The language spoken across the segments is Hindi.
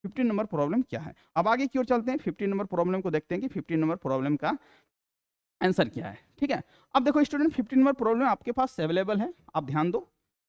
15 नंबर प्रॉब्लम क्या है। अब आगे की ओर चलते हैं, 15 नंबर प्रॉब्लम को देखते हैं कि 15 नंबर प्रॉब्लम का आंसर क्या है। ठीक है, अब देखो स्टूडेंट, 15 नंबर प्रॉब्लम आपके पास अवेलेबल है, आप ध्यान दो,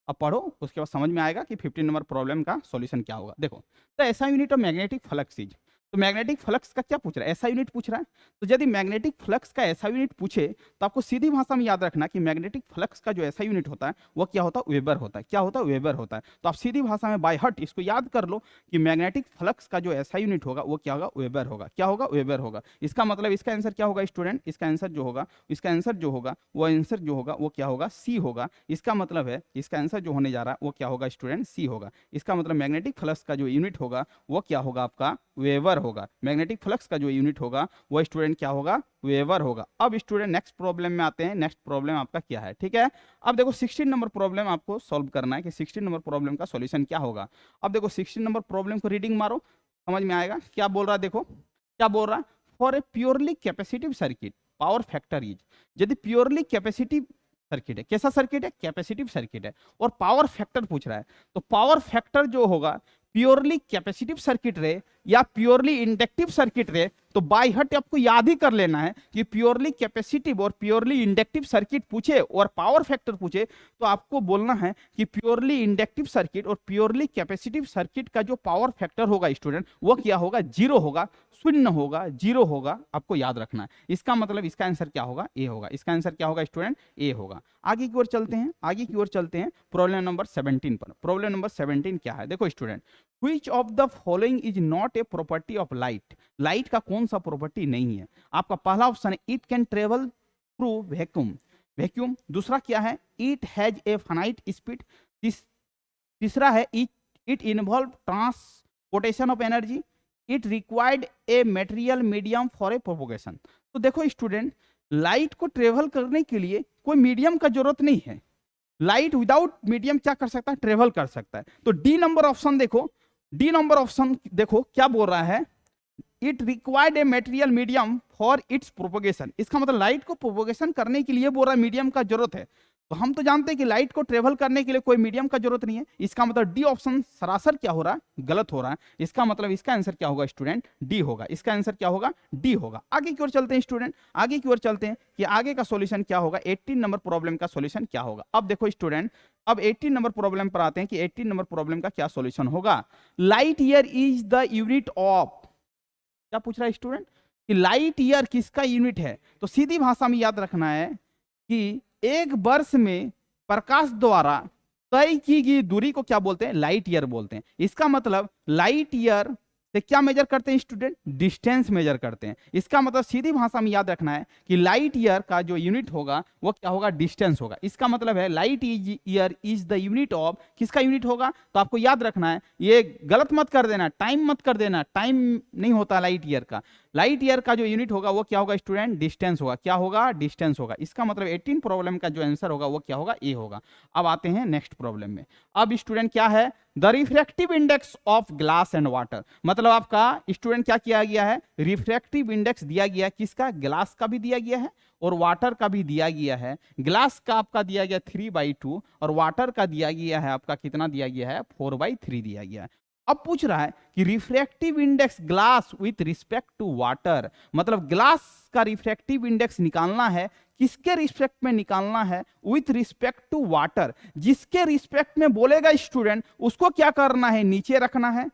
अब पढ़ो, उसके बाद समझ में आएगा कि 15 नंबर प्रॉब्लम का सॉल्यूशन क्या होगा। देखो, तो ऐसा unit of magnetic flux is, तो मैग्नेटिक फ्लक्स का क्या पूछ रहा है, ऐसा यूनिट पूछ रहा है। तो यदि मैग्नेटिक फ्लक्स का ऐसा यूनिट पूछे तो आपको सीधी भाषा में याद रखना कि मैग्नेटिक फ्लक्स का जो ऐसा यूनिट होता है वो क्या होता है, वेबर होता है। क्या होता है, वेबर होता है। तो आप सीधी भाषा में बाय हार्ट इसको याद कर लो कि मैग्नेटिक फ्लक्स का जो ऐसा यूनिट होगा वो क्या होगा, वेबर होगा। क्या होगा, वेबर होगा। इसका मतलब इसका आंसर क्या होगा स्टूडेंट, इसका आंसर जो होगा, इसका आंसर जो होगा वो आंसर जो होगा वो क्या होगा, सी होगा। इसका मतलब है इसका आंसर जो होने जा रहा है वो क्या होगा स्टूडेंट, सी होगा। इसका मतलब मैग्नेटिक फ्लक्स का जो यूनिट होगा वो क्या होगा, आपका वेबर होगा। मैग्नेटिक फ्लक्स का जो यूनिट होगा वो स्टूडेंट क्या होगा, वेबर होगा। अब स्टूडेंट नेक्स्ट प्रॉब्लम में आते हैं, नेक्स्ट प्रॉब्लम आपका क्या है। ठीक है, अब देखो 16 नंबर प्रॉब्लम आपको सॉल्व करना है कि 16 नंबर प्रॉब्लम का सॉल्यूशन क्या होगा। अब देखो 16 नंबर प्रॉब्लम को रीडिंग मारो, समझ में आएगा क्या बोल रहा है। देखो क्या बोल रहा है, for a purely capacitive circuit power factor is, यदि प्योरली कैपेसिटिव सर्किट है, कैसा सर्किट है, कैपेसिटिव सर्किट है, और पावर फैक्टर पूछ रहा है, तो पावर फैक्टर जो होगा प्योरली कैपेसिटिव सर्किट रहे या प्योरली इंडक्टिव सर्किट रहे, तो बाय हार्ट आपको याद ही कर लेना है कि प्योरली कैपेसिटिव और प्योरली इंडक्टिव सर्किट पूछे और पावर फैक्टर पूछे तो आपको बोलना है कि प्योरली इंडक्टिव सर्किट और प्योरली कैपेसिटिव सर्किट का जो पावर फैक्टर होगा स्टूडेंट वो क्या होगा, जीरो होगा, शून्य होगा, जीरो होगा, आपको याद रखना है। इसका मतलब इसका आंसर क्या होगा, ए होगा। इसका आंसर क्या होगा स्टूडेंट, ए होगा। आगे की ओर चलते हैं, आगे की ओर चलते हैं प्रॉब्लम नंबर 17 पर। प्रॉब्लम नंबर 17 क्या है, देखो student, Which of the following is not a property of light? Light का कौन सा प्रॉपर्टी नहीं है। आपका पहला ऑप्शन है it can travel through vacuum, vacuum. दूसरा क्या है, it has a finite speed. तीसरा है it involve transportation of energy. It required A material medium for a propagation. तो देखो स्टूडेंट, लाइट को ट्रेवल करने के लिए कोई मीडियम का जरूरत नहीं है। लाइट विदाउट मीडियम क्या कर सकता है, ट्रेवल कर सकता है। तो डी नंबर ऑप्शन देखो, डी नंबर ऑप्शन देखो क्या बोल रहा है, it required A material medium for its propagation. इसका मतलब लाइट को प्रोपोगेशन करने के लिए बोल रहा है मीडियम का जरूरत है। तो हम तो जानते हैं कि लाइट को ट्रेवल करने के लिए कोई मीडियम का जरूरत नहीं है। इसका मतलब डी ऑप्शन सरासर क्या हो रहा है, गलत हो रहा है। इसका मतलब इसका आंसर क्या होगा स्टूडेंट, डी होगा। इसका आंसर क्या होगा, डी होगा। आगे की ओर चलते हैं स्टूडेंट, आगे की ओर चलते हैं कि आगे का सॉल्यूशन क्या होगा, 18 नंबर प्रॉब्लम का सॉल्यूशन क्या होगा। अब देखो स्टूडेंट, अब 18 नंबर प्रॉब्लम पर आते हैं कि 18 नंबर प्रॉब्लम का क्या सॉल्यूशन होगा। Light year is the unit of, क्या पूछ रहा है स्टूडेंट कि लाइट ईयर किसका यूनिट है। तो सीधी भाषा में याद रखना है कि एक वर्ष में प्रकाश द्वारा तय की गई दूरी को क्या बोलते हैं, लाइट ईयर बोलते हैं। इसका मतलब लाइट ईयर से क्या मेजर करते हैं स्टूडेंट, डिस्टेंस मेजर करते हैं। इसका मतलब सीधी भाषा में याद रखना है कि लाइट ईयर का जो यूनिट होगा वो क्या होगा, डिस्टेंस होगा। इसका मतलब है light year is the unit of, किसका यूनिट होगा, तो आपको याद रखना है, ये गलत मत कर देना, टाइम मत कर देना, टाइम नहीं होता लाइट ईयर का। लाइट ईयर का जो यूनिट होगा वो क्या होगा स्टूडेंट, डिस्टेंस होगा। क्या होगा, डिस्टेंस होगा। इसका मतलब 18 प्रॉब्लम का जो आंसर होगा वो क्या होगा, ए होगा। अब आते हैं नेक्स्ट प्रॉब्लम में। अब स्टूडेंट क्या है, the refractive index of glass and water, मतलब आपका स्टूडेंट क्या किया गया है, रिफ्रैक्टिव इंडेक्स दिया गया है, किसका, ग्लास का भी दिया गया है और वाटर का भी दिया गया है। ग्लास का आपका दिया गया 3/2 और वाटर का दिया गया है आपका कितना दिया गया है, 4/3 दिया गया है। अब पूछ रहा है कि refractive index glass with respect to water, मतलब ग्लास का रिफ्रैक्टिव इंडेक्स निकालना है, किसके रिस्पेक्ट में निकालना है, विथ रिस्पेक्ट टू वाटर। जिसके रिस्पेक्ट में बोलेगा स्टूडेंट उसको क्या करना है, नीचे रखना है।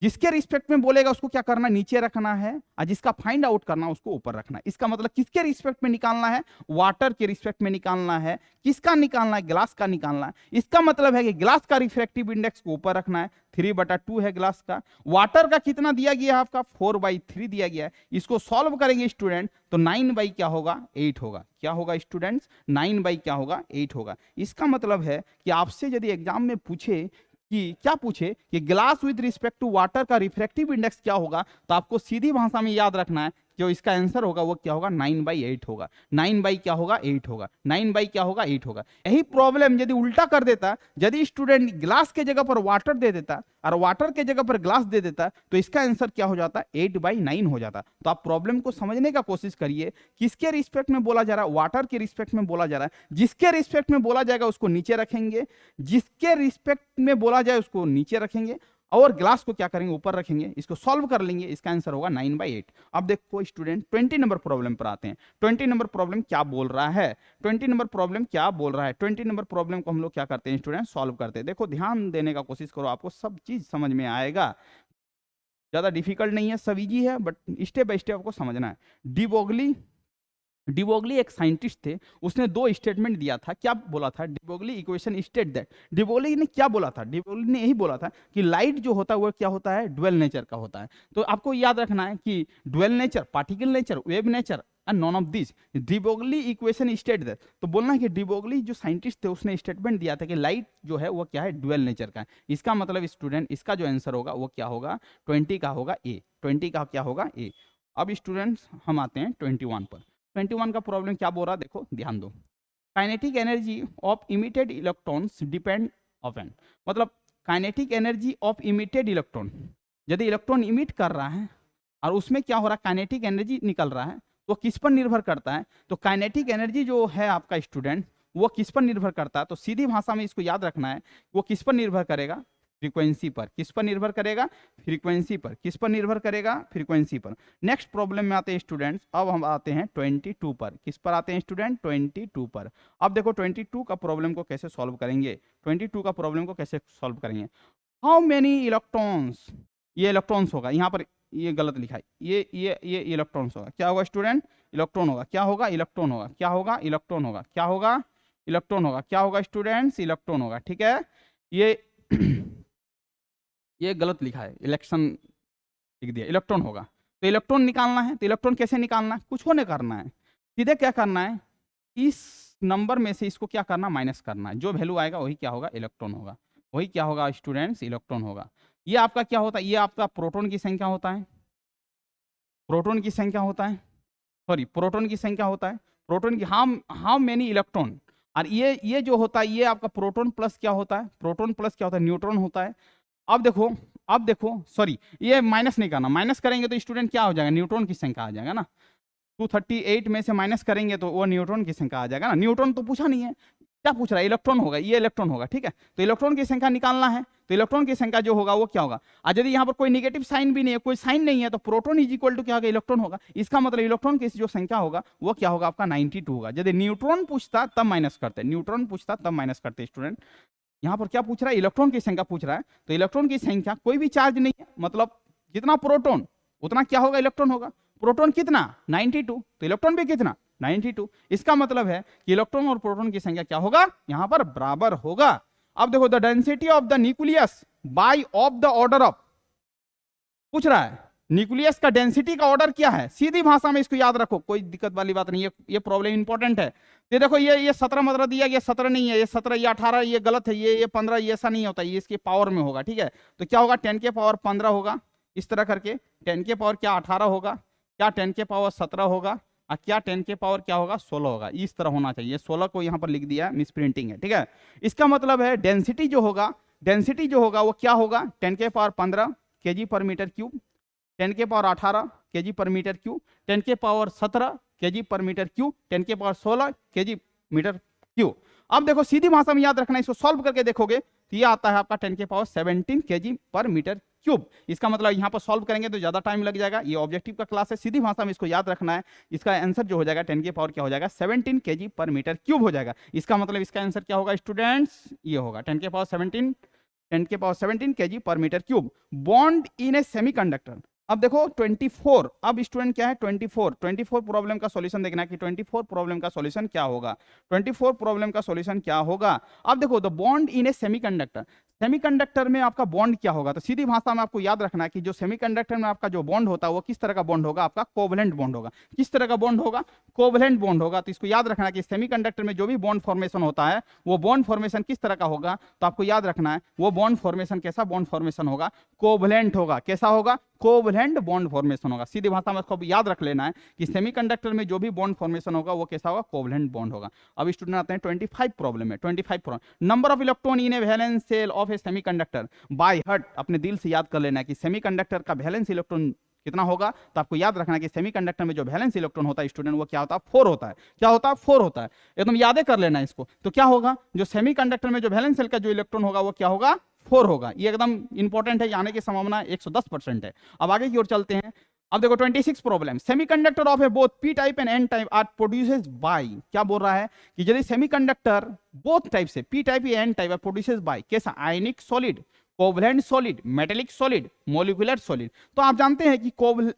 जिसके रिस्पेक्ट में बोलेगा उसको क्या करना, नीचे रखना है, और जिसका फाइंड आउट करना उसको ऊपर रखना है। इसका मतलब किसके रिस्पेक्ट में निकालना है, वाटर के रिस्पेक्ट में निकालना है। किसका निकालना है, ग्लास का निकालना है। इसका मतलब है कि ग्लास का रिफ्रैक्टिव इंडेक्स को ऊपर रखना है, 3/2 है ग्लास का। वाटर का कितना दिया गया है आपका, 4/3 दिया गया है। इसको सॉल्व करेंगे स्टूडेंट तो 9 क्या होगा, 8 होगा। क्या होगा स्टूडेंट्स, 9 क्या होगा, 8 होगा। इसका मतलब है कि आपसे यदि एग्जाम में पूछे कि क्या पूछे कि glass with respect to water का रिफ्रैक्टिव इंडेक्स क्या होगा, तो आपको सीधी भाषा में याद रखना है जो इसका आंसर होगा वो क्या होगा, 9/8 होगा। 9 क्या होगा, 8 होगा। 9 क्या होगा, 8 होगा। यही प्रॉब्लम यदि उल्टा कर देता, यदि स्टूडेंट ग्लास के जगह पर वाटर दे देता और वाटर के जगह पर ग्लास दे देता तो इसका आंसर क्या हो जाता, 8/9 हो जाता। तो आप प्रॉब्लम को समझने का कोशिश करिए, किसके रिस्पेक्ट में बोला जा रहा है, वाटर के रिस्पेक्ट में बोला जा रहा है। जिसके रिस्पेक्ट में बोला जाएगा उसको नीचे रखेंगे, जिसके रिस्पेक्ट में बोला जाए उसको नीचे रखेंगे, और ग्लास को क्या करेंगे, ऊपर रखेंगे, इसको सॉल्व कर लेंगे, इसका आंसर होगा 9/8। अब देखो स्टूडेंट 20 नंबर प्रॉब्लम पर आते हैं। 20 नंबर प्रॉब्लम क्या बोल रहा है, 20 नंबर प्रॉब्लम क्या बोल रहा है। 20 नंबर प्रॉब्लम को हम लोग क्या करते हैं स्टूडेंट, सॉल्व करते हैं। देखो ध्यान देने का कोशिश करो, आपको सब चीज समझ में आएगा, ज्यादा डिफिकल्ट नहीं है, सब इजी है, बट स्टेप बाय स्टेप आपको समझना है। डिबोगली एक साइंटिस्ट थे, उसने दो स्टेटमेंट दिया था। क्या बोला था, डिबोगली इक्वेशन स्टेट दैट, डिबोगली ने क्या बोला था, डिबोगली ने यही बोला था कि लाइट जो होता है वो क्या होता है, ड्वेल नेचर का होता है। तो आपको याद रखना है कि dual nature, particle nature, wave nature and none of this, de Broglie equation state that. तो बोलना है कि डिबोगली जो साइंटिस्ट थे उसने स्टेटमेंट दिया था कि लाइट जो है वो क्या है, ड्वेल नेचर का है। इसका मतलब स्टूडेंट इसका जो आंसर होगा वो क्या होगा, 20 का होगा ए, 20 का क्या होगा ए। अब स्टूडेंट्स हम आते हैं 21 पर। 21 का प्रॉब्लम क्या बोल रहा है, देखो ध्यान दो। Kinetic energy of emitted electrons depend on, मतलब kinetic energy of emitted electron, यदि इलेक्ट्रॉन इमिट कर रहा है और उसमें क्या हो रहा है, काइनेटिक एनर्जी निकल रहा है, तो किस पर निर्भर करता है। तो काइनेटिक एनर्जी जो है आपका स्टूडेंट वो किस पर निर्भर करता है, तो सीधी भाषा में इसको याद रखना है, वो किस पर निर्भर करेगा, फ्रीक्वेंसी पर। किस पर निर्भर करेगा, फ्रीक्वेंसी पर। किस पर निर्भर करेगा, फ्रीक्वेंसी पर। नेक्स्ट प्रॉब्लम में आते हैं स्टूडेंट्स, अब हम आते हैं 22 पर। किस पर आते हैं स्टूडेंट, 22 पर। अब देखो 22 का प्रॉब्लम को कैसे सॉल्व करेंगे, 22 का प्रॉब्लम को कैसे सॉल्व करेंगे। हाउ मेनी इलेक्ट्रॉन्स, ये इलेक्ट्रॉन्स होगा, यहाँ पर ये गलत लिखा है, ये इलेक्ट्रॉन्स होगा। क्या होगा स्टूडेंट, इलेक्ट्रॉन होगा। क्या होगा, इलेक्ट्रॉन होगा। क्या होगा, इलेक्ट्रॉन होगा। क्या होगा, इलेक्ट्रॉन होगा। क्या होगा स्टूडेंट्स, इलेक्ट्रॉन होगा। ठीक है, ये गलत लिखा है, इलेक्शन लिख दिया, इलेक्ट्रॉन होगा। तो इलेक्ट्रॉन निकालना है, तो इलेक्ट्रॉन कैसे निकालना है, कुछ होने करना है, सीधे क्या करना है, इस नंबर में से इसको क्या करना, माइनस करना है। जो वैल्यू आएगा वही क्या होगा, इलेक्ट्रॉन होगा। वही क्या होगा स्टूडेंट्स, इलेक्ट्रॉन होगा। ये आपका क्या होता है, ये आपका प्रोटॉन की संख्या होता है, प्रोटॉन की संख्या होता है, सॉरी प्रोटॉन की संख्या होता है, प्रोटॉन की हाउ मेनी इलेक्ट्रॉन। और ये जो होता है ये आपका प्रोटॉन प्लस क्या होता है, प्रोटॉन प्लस क्या होता है, न्यूट्रॉन होता है। अब देखो सॉरी, ये माइनस नहीं करना, माइनस करेंगे तो स्टूडेंट क्या हो जाएगा, न्यूट्रॉन की संख्या आ जाएगा ना। 238 में से माइनस करेंगे तो वो न्यूट्रॉन की संख्या आ जाएगा ना। न्यूट्रॉन तो पूछा नहीं है, क्या पूछ रहा है, इलेक्ट्रॉन होगा, ये इलेक्ट्रॉन होगा। ठीक है, तो इलेक्ट्रॉन की संख्या निकालना है, तो इलेक्ट्रॉन की संख्या जो होगा वो क्या होगा। और यदि यहाँ पर कोई नेगेटिव साइन भी नहीं है, कोई साइन नहीं है, तो प्रोटॉन इज इक्वल टू क्या होगा, इलेक्ट्रॉन होगा। इसका मतलब इलेक्ट्रॉन की जो संख्या होगा वो क्या होगा, आपका 92 होगा। यदि न्यूट्रॉन पूछता तब माइनस करते, न्यूट्रॉन पूछता तब माइनस करते स्टूडेंट। यहाँ पर क्या पूछ रहा है, इलेक्ट्रॉन की संख्या पूछ रहा है, तो इलेक्ट्रॉन की संख्या कोई भी चार्ज नहीं है, मतलब जितना प्रोटॉन उतना क्या होगा, इलेक्ट्रॉन होगा। प्रोटॉन कितना, 92, तो इलेक्ट्रॉन भी कितना, 92। इसका मतलब है कि इलेक्ट्रॉन और प्रोटॉन की संख्या क्या होगा, यहां पर बराबर होगा। अब देखो, the density of the nucleus bye of the order of, पूछ रहा है न्यूक्लियस का डेंसिटी का ऑर्डर क्या है। सीधी भाषा में इसको याद रखो, कोई दिक्कत वाली बात नहीं है, ये प्रॉब्लम इंपॉर्टेंट है। ये देखो, ये 17 मतलब दिया गया, 17 नहीं है, ये 17, ये 18, ये गलत है, ये 15, ये ऐसा नहीं होता, ये इसके पावर में होगा। ठीक है, तो क्या होगा, 10 के पावर 15 होगा, इस तरह करके 10 के पावर क्या 18 होगा, क्या 10 के पावर 17 होगा, और क्या 10 के पावर क्या होगा, 16 होगा। इस तरह होना चाहिए, 16 को यहाँ पर लिख दिया, मिस प्रिंटिंग है। ठीक है, इसका मतलब है डेंसिटी जो होगा, डेंसिटी जो होगा वो क्या होगा, 10 के पावर 15 kg पर मीटर क्यूब, 10 के पावर 18 kg पर मीटर क्यूब, 10 के पावर 17 kg पर मीटर क्यूब, 10 के पावर 16 kg मीटर क्यूब। अब देखो सीधी भाषा में याद रखना, इसको सॉल्व करके देखोगे तो ये आता है आपका 10 के पावर 17 kg पर मीटर क्यूब। इसका मतलब यहाँ पर सॉल्व करेंगे तो ज्यादा टाइम लग जाएगा, ये ऑब्जेक्टिव का क्लास है, सीधी भाषा में इसको याद रखना है। इसका आंसर जो हो जाएगा 10 के पावर क्या हो जाएगा, 17 kg पर मीटर क्यूब हो जाएगा। इसका मतलब इसका आंसर क्या होगा स्टूडेंट्स, ये होगा 10 के पावर 17 kg पर metre cube. Bond in a semiconductor. अब देखो 24, अब स्टूडेंट क्या है 24 प्रॉब्लम का सॉल्यूशन देखना है कि 24 प्रॉब्लम का सॉल्यूशन क्या होगा, 24 प्रॉब्लम का सॉल्यूशन क्या होगा। अब देखो, the bond in a semiconductor, semiconductor में आपका बॉन्ड क्या होगा, तो सीधी भाषा में आपको याद रखना है कि जो सेमीकंडक्टर में आपका जो बॉन्ड होता है वो किस तरह का बॉन्ड होगा, आपका कोवलेंट बॉन्ड होगा। किस तरह का बॉन्ड होगा, कोवलेंट बॉन्ड होगा। तो इसको याद रखना कि सेमीकंडक्टर में जो भी बॉन्ड फॉर्मेशन होता है वो बॉन्ड फॉर्मेशन किस तरह का होगा, तो आपको याद रखना है वो बॉन्ड फॉर्मेशन कैसा बॉन्ड फॉर्मेशन होगा, कोवलेंट होगा। कैसा होगा, कोवलेंट बॉन्ड फॉर्मेशन होगा। सीधी भाषा में इसको याद रख लेना है कि सेमीकंडक्टर में जो भी बॉन्ड फॉर्मेशन होगा वो कैसा होगा, कोवलेंट बॉन्ड होगा। अब स्टूडेंट आते हैं 25 प्रॉब्लम में। 25 problem, number of electron in a valence shell of a semiconductor by heart. अपने दिल से याद कर लेना है कि सेमीकंडक्टर का वैलेंस इलेक्ट्रॉन कितना होगा, तो आपको याद रखना है कि सेमीकंडक्टर में जो वैलेंस इलेक्ट्रॉन होता है स्टूडेंट वो क्या होता है, 4 होता है। क्या होता है, 4 होता है, एकदम याद कर लेना है इसको। तो क्या होगा, जो सेमीकंडक्टर में जो वैलेंस शेल का जो इलेक्ट्रॉन होगा वो क्या होगा, 4 होगा। ये एकदम इंपॉर्टेंट है, ये आने की संभावना 110% है। अब आगे की ओर चलते हैं। अब देखो 26 problem, semiconductor of a both P type and N type are produces by, क्या बोल रहा है कि यदि सेमीकंडक्टर बोथ टाइप से पी टाइप या N type are produces by कैसा, ionic solid, covalent solid, metallic solid, molecular solid. तो आप जानते हैं कि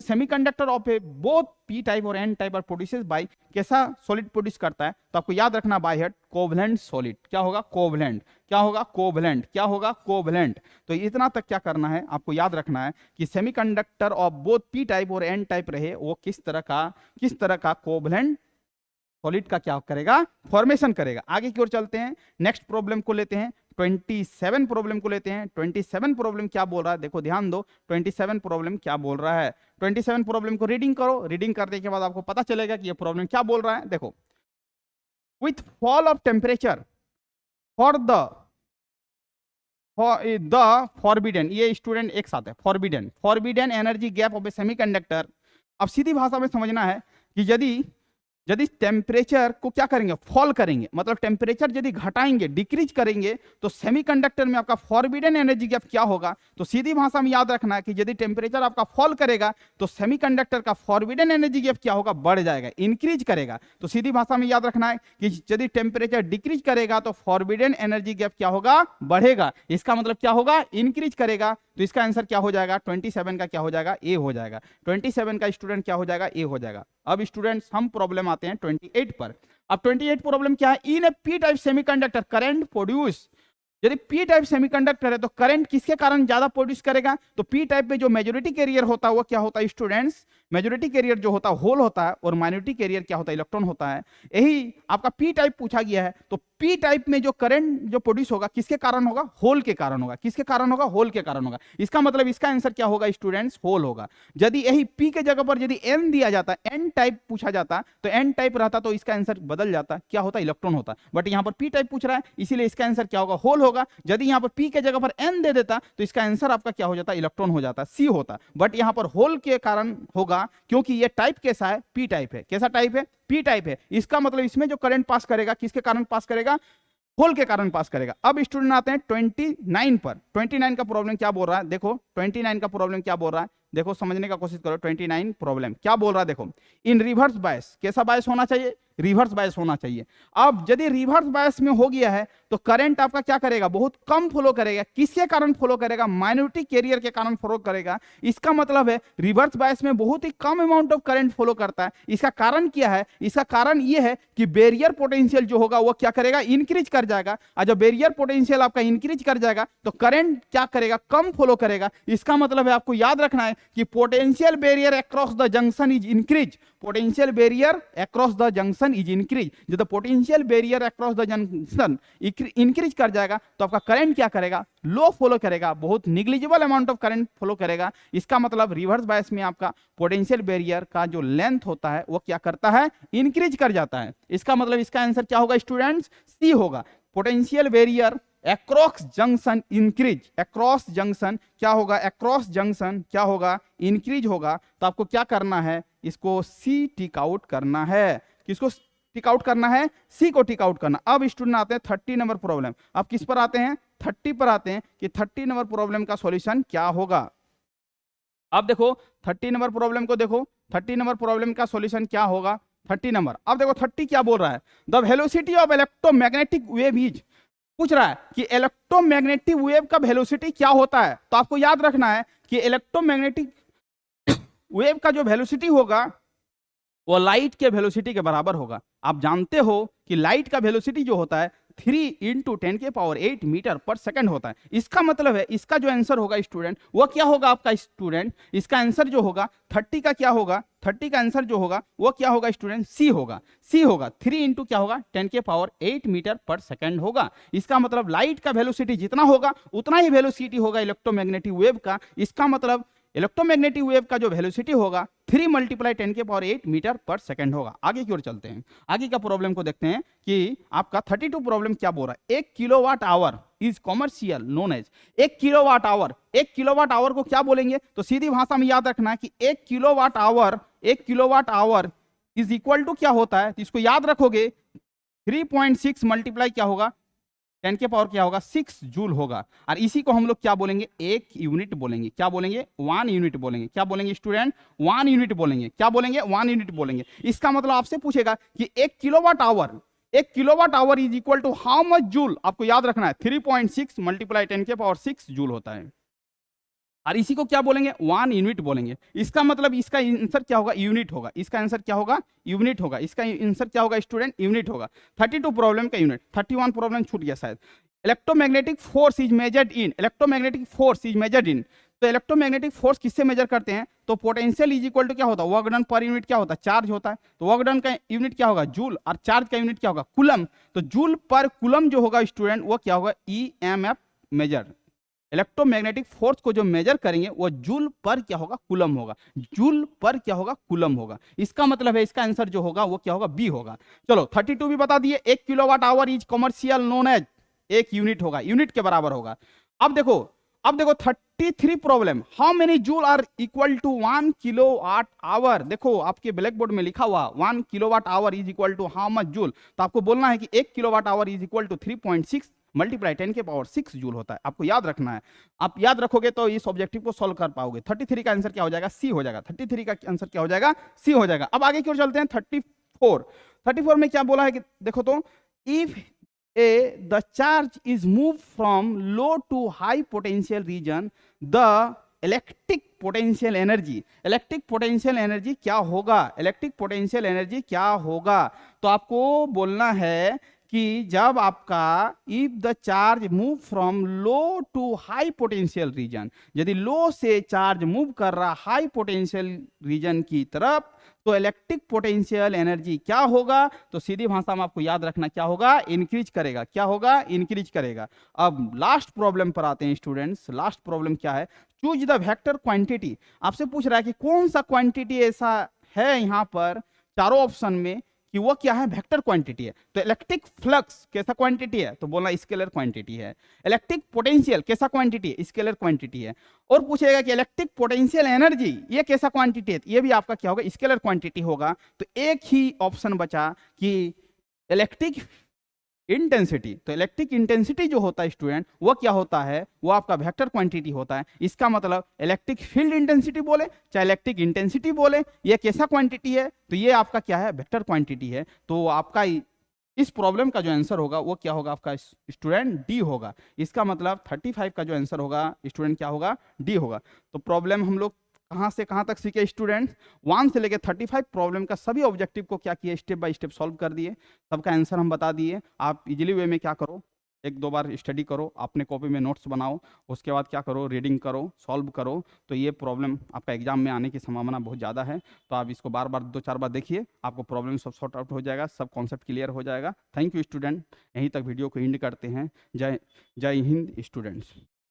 semiconductor of a both P type और N type are produces by कैसा सॉलिड प्रोड्यूस करता है, तो आपको याद रखना बाय हेड कोवलेंट सॉलिड। क्या होगा, कोवलेंट। क्या होगा, कोवलेंट। क्या होगा, कोवलेंट। तो इतना तक क्या करना है, आपको याद रखना है कि semiconductor of both P type और एन टाइप रहे वो किस तरह का कोवलेंट सॉलिड का क्या करेगा, फॉर्मेशन करेगा। आगे की ओर चलते हैं, नेक्स्ट प्रॉब्लम को लेते हैं, 27 प्रॉब्लम को लेते हैं। 27 प्रॉब्लम क्या बोल रहा है, देखो ध्यान दो, 27 प्रॉब्लम क्या बोल रहा है। 27 प्रॉब्लम को रीडिंग करो, रीडिंग करने के बाद आपको पता चलेगा कि ये प्रॉब्लम क्या बोल रहा है। देखो, with fall of temperature for the forbidden, ये स्टूडेंट एक साथ है, forbidden energy gap of a semiconductor. अब सीधी भाषा में समझना है कि यदि टेम्परेचर को क्या करेंगे, फॉल करेंगे, मतलब टेम्परेचर यदि घटाएंगे, डिक्रीज करेंगे, तो सेमीकंडक्टर में आपका फॉरबिडन एनर्जी गैप क्या होगा। तो सीधी भाषा में याद रखना है कि यदि टेम्परेचर आपका फॉल करेगा तो सेमीकंडक्टर का फॉरबिडन एनर्जी गैप क्या होगा, बढ़ जाएगा, इंक्रीज करेगा। तो सीधी भाषा में याद रखना है कि यदि टेम्परेचर डिक्रीज करेगा तो फॉरबिडन एनर्जी गैप क्या होगा, बढ़ेगा। इसका मतलब क्या होगा, इंक्रीज करेगा। तो इसका आंसर क्या हो जाएगा, 27 का क्या हो जाएगा, ए हो जाएगा। 27 का स्टूडेंट क्या हो जाएगा, ए हो जाएगा। अब स्टूडेंट्स हम प्रॉब्लम आते हैं 28 पर। अब 28 प्रॉब्लम क्या है, in a P type semiconductor current produce, यदि पी टाइप सेमीकंडक्टर है तो करंट किसके कारण ज्यादा प्रोड्यूस करेगा, तो पी टाइप में जो मेजॉरिटी कैरियर होता है वो क्या होता है स्टूडेंट्स, मेजॉरिटी कैरियर जो होता है होल होता है, और माइनॉरिटी कैरियर क्या होता है, इलेक्ट्रॉन होता है। यही आपका पी टाइप पूछा गया है। तो पी टाइप में जो करंट जो प्रोड्यूस होगा किसके कारण होगा, होल के कारण होगा। किसके कारण होगा, होल के कारण होगा। इसका मतलब इसका आंसर क्या होगा स्टूडेंट्स, होल होगा। यदि यही पी के जगह पर यदि एन दिया जाता, एन टाइप पूछा जाता, तो एन टाइप रहता तो इसका आंसर बदल जाता, क्या होता, इलेक्ट्रॉन होता। बट यहाँ पर पी टाइप पूछ रहा है, इसीलिए इसका आंसर क्या होगा, होल होगा। यदि यहाँ पर पी के जगह पर एन दे देता तो इसका आंसर आपका क्या हो जाता, इलेक्ट्रॉन हो जाता, सी होता। बट यहाँ पर होल के कारण होगा, क्योंकि ये टाइप कैसा है, पी टाइप है। कैसा टाइप है, पी टाइप है। इसका मतलब इसमें जो करंट पास करेगा किसके कारण पास करेगा, होल के कारण पास करेगा। अब स्टूडेंट आते हैं 29 पर। 29 का प्रॉब्लम क्या बोल रहा है, देखो 29 का प्रॉब्लम क्या बोल रहा है, देखो समझने का कोशिश करो। 29 प्रॉब्लम क्या बोल रहा है, देखो इन रिवर्स बायस, कैसा बायस होना चाहिए, रिवर्स बायस होना चाहिए। अब यदि रिवर्स बायस में हो गया है तो करंट आपका क्या करेगा, बहुत कम फ्लो करेगा। किसके कारण फ्लो करेगा, माइनॉरिटी कैरियर के कारण फ्लो करेगा। इसका मतलब है रिवर्स बायस में बहुत ही कम अमाउंट ऑफ करंट फ्लो करता है। इसका कारण क्या है, इसका कारण यह है कि बैरियर पोटेंशियल जो होगा वो क्या करेगा, इंक्रीज कर जाएगा। और जब बैरियर पोटेंशियल आपका इंक्रीज कर जाएगा तो करंट क्या करेगा, कम फ्लो करेगा। इसका मतलब है आपको याद रखना है कि potential barrier across the junction is increase, potential barrier across the junction is increase. जब potential barrier across the junction increase कर जाएगा तो आपका करंट क्या करेगा, लो फ्लो करेगा, बहुत negligible amount of current flow करेगा। इसका मतलब रिवर्स बायस में आपका पोटेंशियल बैरियर का जो लेंथ होता है वो क्या करता है, इंक्रीज कर जाता है। इसका मतलब इसका आंसर क्या होगा स्टूडेंट्स, सी होगा। Potential barrier across junction increase, across junction क्या होगा, अक्रॉस जंक्शन क्या होगा, इंक्रीज होगा। तो आपको क्या करना है, इसको सी टिक आउट करना है। किसको टिक आउट करना है, सी को टिक आउट करना। अब स्टूडेंट आते हैं 30 नंबर प्रॉब्लम। अब किस पर आते हैं, 30 पर आते हैं कि 30 नंबर प्रॉब्लम का सॉल्यूशन क्या होगा। अब देखो 30 नंबर प्रॉब्लम को देखो, 30 नंबर प्रॉब्लम का सॉल्यूशन क्या होगा 30 नंबर। अब देखो 30 क्या बोल रहा है, the velocity of electromagnetic wave is, पूछ रहा है कि इलेक्ट्रोमैग्नेटिक वेव का वेलोसिटी क्या होता है। तो आपको याद रखना है कि इलेक्ट्रोमैग्नेटिक वेव का जो वेलोसिटी होगा वो लाइट के वेलोसिटी के बराबर होगा। आप जानते हो कि लाइट का वेलोसिटी जो होता है 3 × 10⁸ मीटर पर सेकंड होता है। इसका मतलब है इसका जो आंसर होगा स्टूडेंट वो क्या होगा आपका स्टूडेंट, इसका आंसर जो होगा 30 का क्या होगा, 30 का आंसर जो होगा वो क्या होगा स्टूडेंट, सी होगा। सी होगा 3 × क्या होगा 10⁸ मीटर पर सेकंड होगा। इसका मतलब लाइट का वेलोसिटी जितना होगा उतना ही वेलोसिटी होगा इलेक्ट्रोमैग्नेटिक वेव का। इसका मतलब इलेक्ट्रोमैग्नेटिक वेव का जो वेलोसिटी होगा 3 × 10⁸ मीटर पर सेकंड होगा। आगे की ओर चलते हैं, आगे का प्रॉब्लम को देखते हैं कि आपका 32 प्रॉब्लम क्या बोल रहा है, 1 kilowatt hour is commercial known as. 1 kilowatt hour, 1 kilowatt hour को क्या बोलेंगे, तो सीधी भाषा में याद रखना है कि 1 kilowatt hour is equal to क्या होता है, तो इसको याद रखोगे 3.6 मल्टीप्लाई क्या होगा 10 के पावर क्या होगा 6 जूल होगा। और इसी को हम लोग क्या बोलेंगे, 1 यूनिट बोलेंगे। क्या बोलेंगे, 1 यूनिट बोलेंगे। क्या बोलेंगे स्टूडेंट, 1 यूनिट बोलेंगे। क्या बोलेंगे, 1 यूनिट बोलेंगे। इसका मतलब आपसे पूछेगा कि 1 kilowatt hour is equal to how much joule. आपको याद रखना है 3.6 मल्टीप्लाई 10 के पावर 6 जूल होता है। और इसी को क्या बोलेंगे, 1 यूनिट बोलेंगे। इसका मतलब इसका आंसर क्या होगा, यूनिट होगा। इसका आंसर क्या होगा, यूनिट होगा। इसका आंसर क्या होगा स्टूडेंट, यूनिट होगा। 32 प्रॉब्लम का यूनिट, 31 प्रॉब्लम छूट गया शायद। Electromagnetic force is measured in, electromagnetic force is measured in. तो इलेक्ट्रोमैग्नेटिक फोर्स किससे मेजर करते हैं, तो पोटेंशियल इज इक्वल टू क्या होता है, वर्क डन पर यूनिट क्या होता है, चार्ज होता है। तो वर्क डन का यूनिट क्या होगा, जूल, और चार्ज का यूनिट क्या होगा, कूलम। तो जूल पर कूलम जो होगा स्टूडेंट वो क्या होगा, EMF मेजर। इलेक्ट्रोमैग्नेटिक फोर्स को जो मेजर करेंगे वो जूल पर क्या होगा, कूलम होगा। जूल पर क्या होगा, कूलम होगा। इसका मतलब है इसका आंसर जो होगा वो क्या होगा, बी होगा। चलो 32 भी बता दिए। 1 kilowatt hour is commercial known as, 1 unit होगा, यूनिट के बराबर होगा। अब देखो 33 problem, how many joule are equal to 1 kilowatt hour. देखो आपके ब्लैक बोर्ड में लिखा हुआ 1 kilowatt hour is equal to how much joule. तो आपको बोलना है कि 1 kilowatt hour is equal to 3.6 multiply 10 के पावर 6 जूल होता है। आपको याद रखना है, आप याद रखोगे तो इस ऑब्जेक्टिव को सॉल्व कर पाओगे। 33 का आंसर क्या हो जाएगा, सी हो जाएगा। 33 का आंसर क्या हो जाएगा, सी हो जाएगा। अब आगे क्यों चलते हैं, 34 में क्या बोला है कि देखो तो, if the charge is moved from low to high potential region, the electric potential energy क्या होगा, इलेक्ट्रिक पोटेंशियल एनर्जी क्या होगा। तो आपको बोलना है कि जब आपका if the charge move from low to high potential region, यदि लो से चार्ज मूव कर रहा हाई पोटेंशियल रीजन की तरफ, तो इलेक्ट्रिक पोटेंशियल एनर्जी क्या होगा, तो सीधी भाषा में आपको याद रखना क्या होगा, इंक्रीज करेगा। क्या होगा, इंक्रीज करेगा। अब लास्ट प्रॉब्लम पर आते हैं स्टूडेंट्स। लास्ट प्रॉब्लम क्या है, चूज द वेक्टर क्वांटिटी। आपसे पूछ रहा है कि कौन सा क्वांटिटी ऐसा है यहाँ पर चारों ऑप्शन में कि वो क्या है, वेक्टर क्वांटिटी है। तो इलेक्ट्रिक फ्लक्स कैसा क्वांटिटी है, तो बोलना स्केलर क्वांटिटी है। इलेक्ट्रिक पोटेंशियल कैसा क्वांटिटी है, स्केलर क्वांटिटी है। और पूछेगा कि इलेक्ट्रिक पोटेंशियल एनर्जी ये कैसा क्वांटिटी है, ये भी आपका क्या होगा, स्केलर क्वांटिटी होगा। तो एक ही ऑप्शन बचा कि इलेक्ट्रिक इंटेंसिटी। तो इलेक्ट्रिक इंटेंसिटी जो होता है स्टूडेंट वो क्या होता है, वो आपका वेक्टर क्वांटिटी होता है। इसका मतलब इलेक्ट्रिक फील्ड इंटेंसिटी बोले चाहे इलेक्ट्रिक इंटेंसिटी बोले, ये कैसा क्वांटिटी है, तो ये आपका क्या है, वेक्टर क्वांटिटी है। तो आपका इस प्रॉब्लम का जो आंसर होगा वो क्या होगा आपका स्टूडेंट, डी होगा। इसका मतलब 35 का जो आंसर होगा स्टूडेंट क्या होगा, डी होगा। तो प्रॉब्लम हम लोग कहाँ से कहाँ तक सीखे स्टूडेंट्स, 1 से लेकर 35 प्रॉब्लम का सभी ऑब्जेक्टिव को क्या किया, स्टेप बाय स्टेप सॉल्व कर दिए। सबका आंसर हम बता दिए। आप इजीली वे में क्या करो, 1-2 बार स्टडी करो, अपने कॉपी में नोट्स बनाओ, उसके बाद क्या करो, रीडिंग करो, सॉल्व करो। तो ये प्रॉब्लम आपका एग्जाम में आने की संभावना बहुत ज़्यादा है। तो आप इसको बार बार 2-4 बार देखिए, आपको प्रॉब्लम सब सॉर्ट आउट हो जाएगा, सब कॉन्सेप्ट क्लियर हो जाएगा। Thank you student. यहीं तक वीडियो को एंड करते हैं। जय हिंद स्टूडेंट्स।